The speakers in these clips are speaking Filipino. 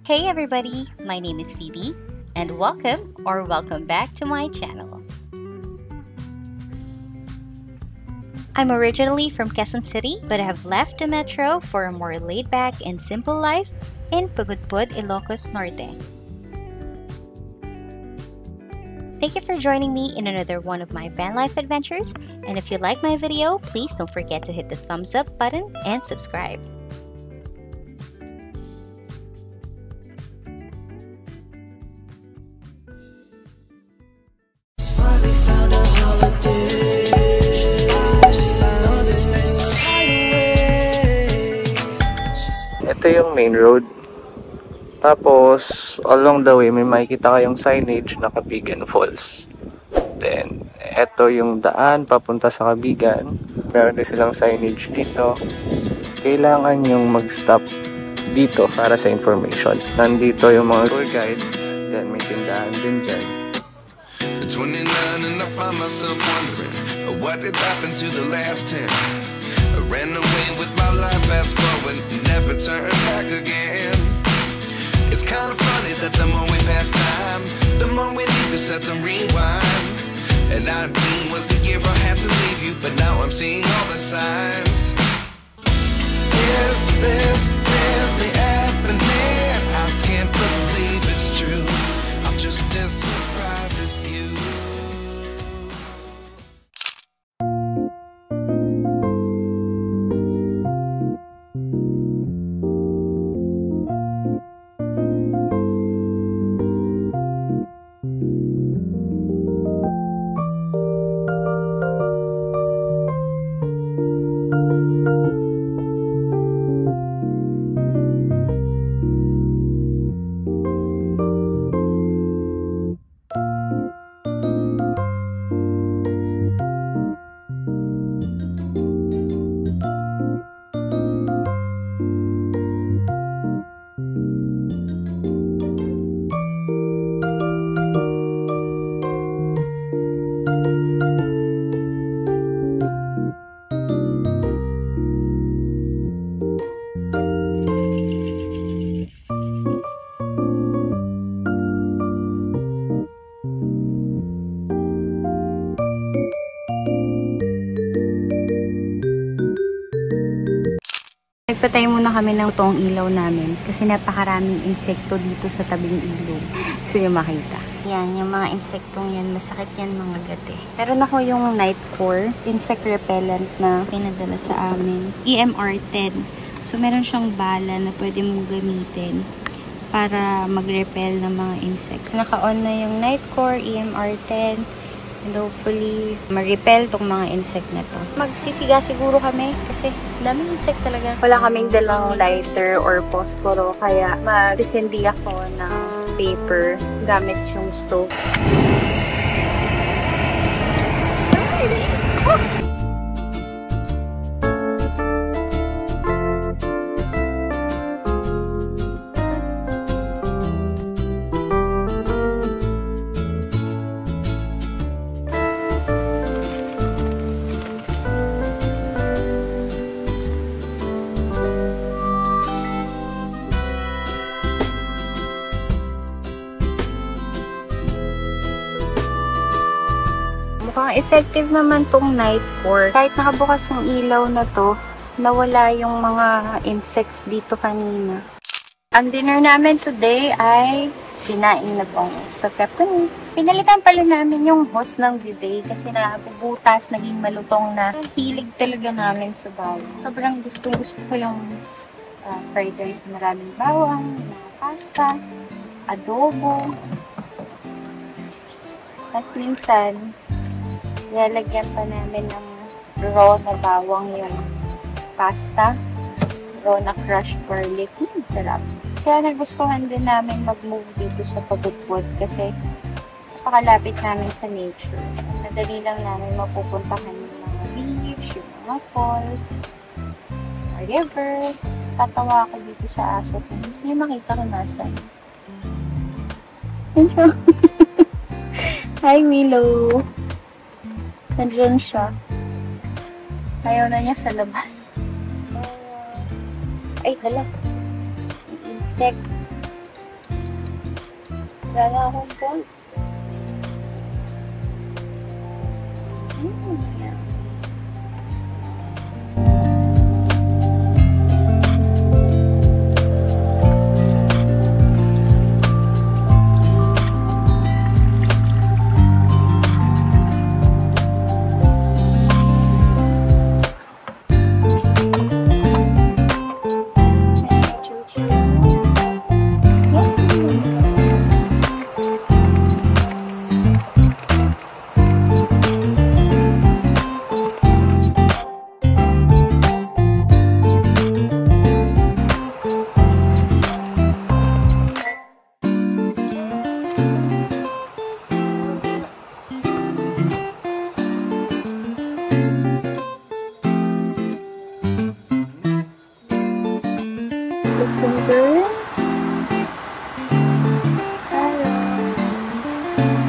Hey everybody, my name is Phoebe and welcome back to my channel. I'm originally from Quezon City but have left the metro for a more laid-back and simple life in Pagudpud, Ilocos Norte. Thank you for joining me in another one of my van life adventures, and if you like my video, please don't forget to hit the thumbs up button and subscribe. Ito yung main road. Tapos, along the way, may makikita kayong signage na Kabigan Falls. Then, ito yung daan papunta sa Kabigan. Meron din silang signage dito. Kailangan yung mag-stop dito para sa information. Nandito yung mga tour guides. Then, may tindahan din dyan. 29 and I find myself wondering what did happen to the last 10. I ran away with my life, fast forward, never turn back again. It's kind of funny that the more we pass time, the more we need to set them rewind. And 19 was the year I had to leave you, but now I'm seeing all the signs. Is this really happening? I can't believe it's true. I'm just as surprised as you. Nagpatay muna kami ng toong ilaw namin kasi napakaraming insekto dito sa tabing ilog. Gusto nyo makita. Yan, yung mga insektong yan, masakit yan mga gate. Meron ako yung Nightcore, insect repellent na pinadala sa amin. EMR-10. So, meron siyang bala na pwede mong gamitin para mag-repel ng mga insects. Naka-on na yung Nightcore, EMR-10. And hopefully, ma-repel tong mga insect na to. Magsisiga siguro kami kasi daming insect talaga. Wala kaming dalang lighter or posporo kaya mag-sindi ako ng paper gamit yung stove. Mukhang effective naman tong Nightcore. Kahit nakabukas yung ilaw na to, nawala yung mga insects dito kanina. Ang dinner namin today ay kinain na pong sa pepperoni. Pinalitan pala namin yung hose ng bidet kasi nabubutas, naging malutong na. Hilig talaga namin sa bawang. Sobrang gusto ko yung fried rice na maraming bawang, pasta, adobo. Tapos minsan, nilalagyan pa namin ng raw na bawang yung pasta. Raw na crushed garlic. Sarap. Kaya nagustuhan din namin mag-move dito sa Pagudpud kasi napakalapit namin sa nature. Madali lang namin mapupuntahan yung mga beach, yung mga falls, or river. Tatawa ako dito sa aso. Gusto niyo makita kung nasan. Hi, Milo! Nandiyan siya. Ayaw na niya sa labas. Ay, hala. Insect. Wala na akong phone. Yan.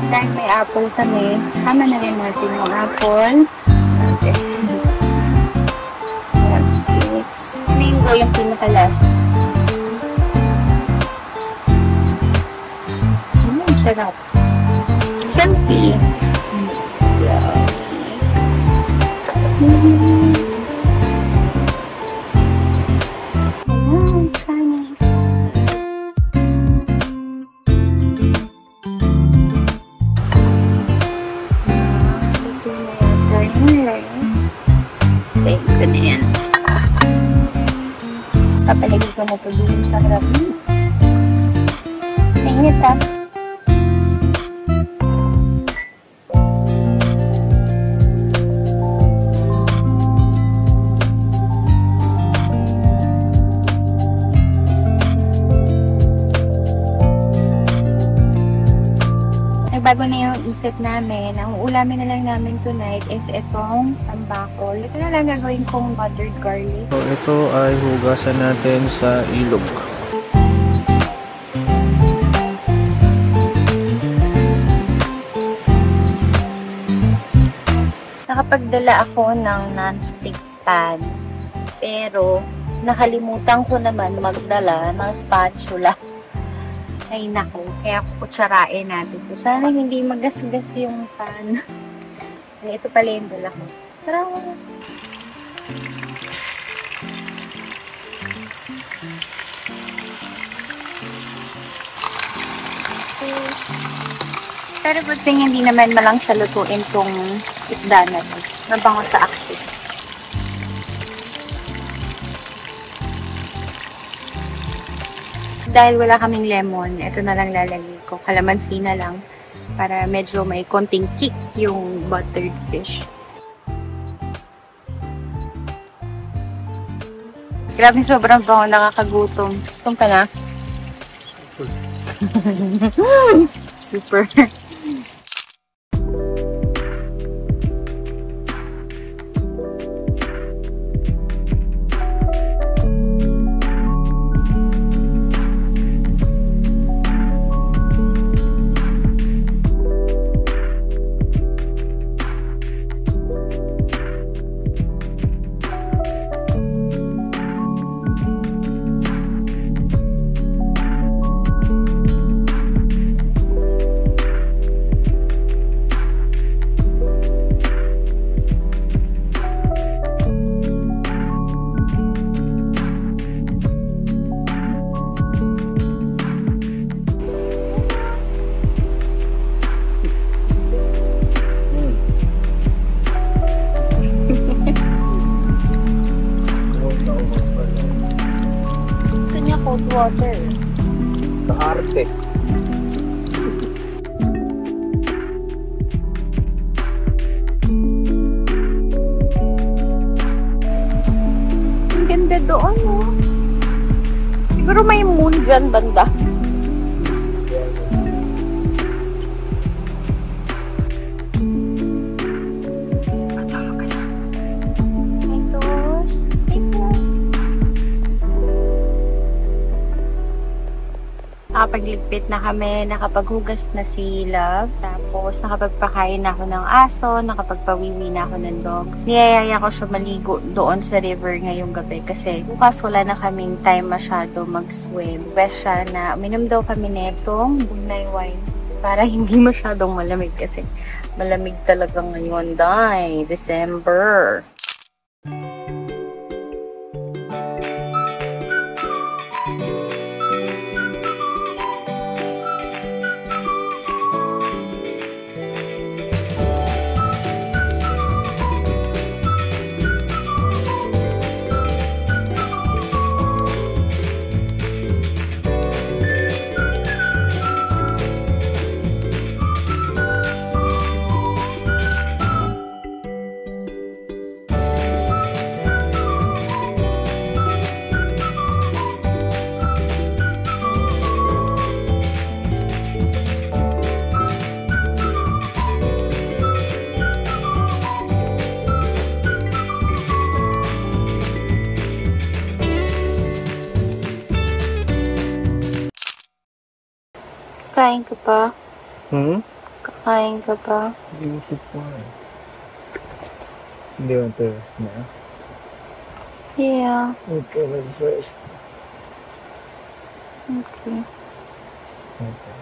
Dahil may apple kami, sama na rin natin yung apple. Okay. Chopsticks. Mango yung pinakalas. Sarap. Siyempre. Papalagay ko na ito dun sa harap. Mainit ha. Nagbago na yung isip namin. Ang ulamin na lang namin tonight is itong tambakol. Ito na lang gagawin kong buttered garlic. So, ito ay hugasan natin sa ilog. Nakapagdala ako ng non-stick pan. Pero, nakalimutan ko naman magdala ng spatula. Ay nako, kaya kutsarain natin ito. Sana hindi magasgas yung pan. Ay, ito pala yung dala ko. Tara! Pero good thing hindi naman malang salutuin tong isda na ito. Mabango sa akin. Dahil wala kaming lemon, ito na lang lalagay ko. Kalamansi na lang para medyo may konting kick yung buttered fish. Grabe, sobrang bango, nakakagutom. Gutom ka na? Super. Cold water. Kaarte. Ang ganda doon, oh. Siguro may moon dyan, banda. Nakapagligpit na kami, nakapaghugas na si Love, tapos nakapagpakain na ako ng aso, nakapagpawiwi na ako ng dogs. Niyayaya ko siya maligo doon sa river ngayong gabi kasi bukas wala na kaming time masyado mag-swim. Best siya na uminom daw kami netong Bunay wine para hindi masyadong malamig kasi malamig talaga ngayon, day, December. Kakain ka pa? Kakain ka pa? Iisip ko eh. Hindi mo first na? Yeah. Okay, first. Okay. Okay.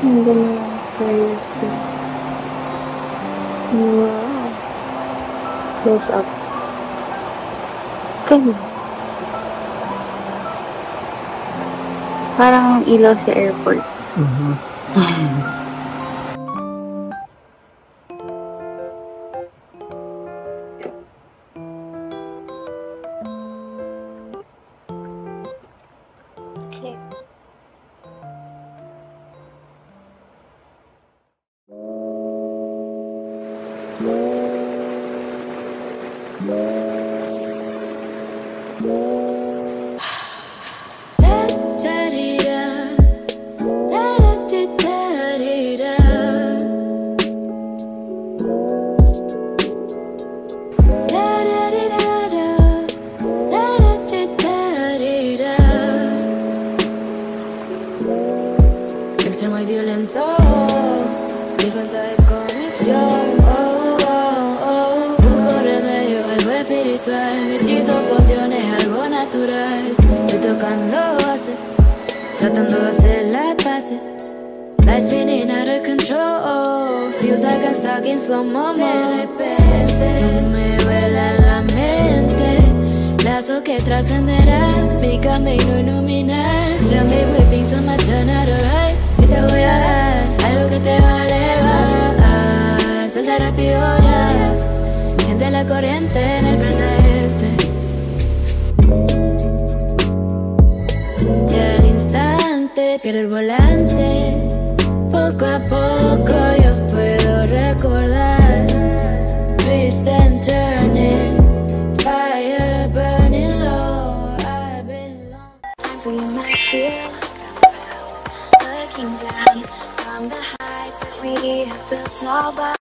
Ang ganda ng first. Wow. Close up. Ganda. Parang ilaw sa airport. Okay. Extremo y violento, mi falta de conexión. Busco remedio, algo espiritual, hechizo, pociones, algo natural. Estoy tocando base, tratando de hacer la paz. Life spinning out of control, feels like I'm stuck in slow-mo. De repente me vuela la mente, lazo que trascenderá mi camino iluminar. Tell me with things on my turn out alright. ¿Qué te voy a dar? Algo que te va a elevar. Suelta rápido ya, siente la corriente en el presente. Y al instante pierde el volante. Poco a poco yo puedo recordar. Twist and turning, fire burning low. I belong. We might feel looking down from the heights that we have built all by